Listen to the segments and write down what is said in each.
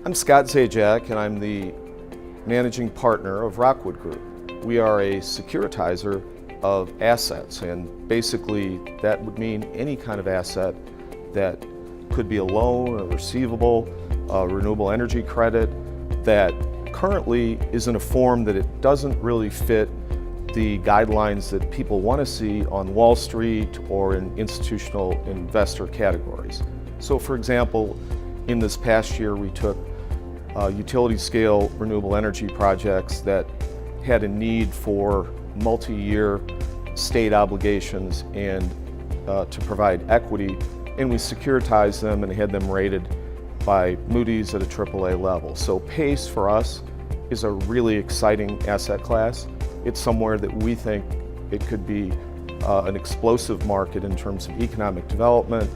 I'm Scott Zajac, and I'm the managing partner of Rockwood Group. We are a securitizer of assets, and basically that would mean any kind of asset that could be a loan, a receivable, a renewable energy credit that currently is in a form that it doesn't really fit the guidelines that people want to see on Wall Street or in institutional investor categories. So for example, in this past year we took utility scale renewable energy projects that had a need for multi-year state obligations and to provide equity, and we securitized them and had them rated by Moody's at a AAA level. So PACE for us is a really exciting asset class. It's somewhere that we think it could be an explosive market in terms of economic development,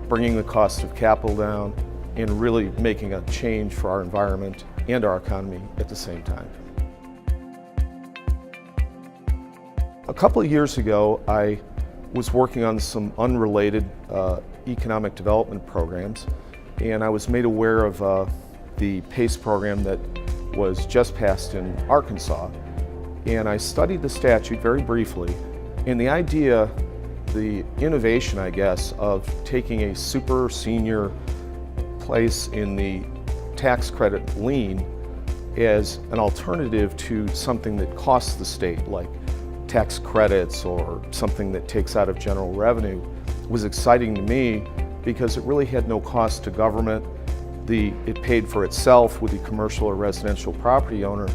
bringing the cost of capital down, and really making a change for our environment and our economy at the same time. A couple of years ago, I was working on some unrelated economic development programs, and I was made aware of the PACE program that was just passed in Arkansas. And I studied the statute very briefly, and the idea, the innovation, I guess, of taking a super senior place in the tax credit lien as an alternative to something that costs the state, like tax credits or something that takes out of general revenue, was exciting to me because it really had no cost to government. It paid for itself with the commercial or residential property owner,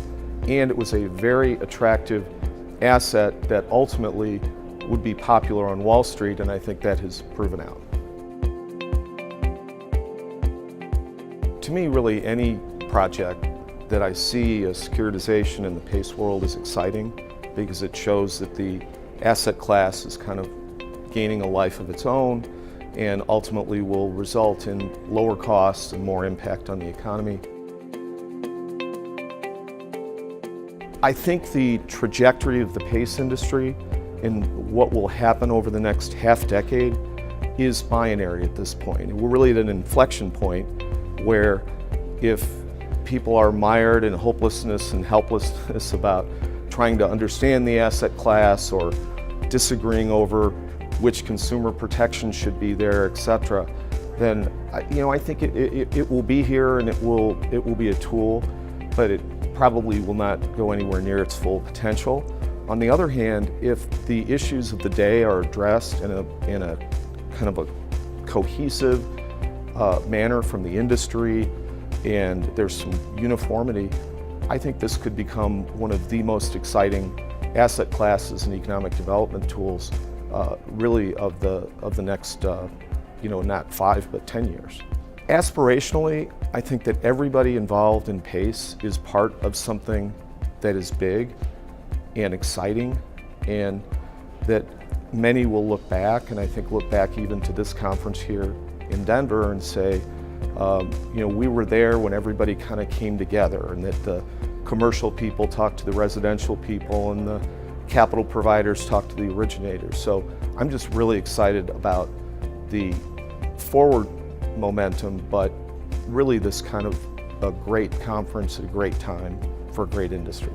and it was a very attractive asset that ultimately would be popular on Wall Street, and I think that has proven out. To me, really, any project that I see a securitization in the PACE world is exciting because it shows that the asset class is kind of gaining a life of its own and ultimately will result in lower costs and more impact on the economy. I think the trajectory of the PACE industry and what will happen over the next half decade is binary at this point. We're really at an inflection point where if people are mired in hopelessness and helplessness about trying to understand the asset class or disagreeing over which consumer protection should be there, etc., then I think it will be here and it will be a tool, but it probably will not go anywhere near its full potential. On the other hand, if the issues of the day are addressed in a kind of a cohesive manner from the industry and there's some uniformity, I think this could become one of the most exciting asset classes and economic development tools really of the next not 5 but 10 years. Aspirationally, I think that everybody involved in PACE is part of something that is big and exciting, and that many will look back, and I think look back even to this conference here in Denver and say, we were there when everybody kind of came together, and that the commercial people talked to the residential people and the capital providers talked to the originators. So I'm just really excited about the forward momentum, but really this kind of a great conference at a great time for a great industry.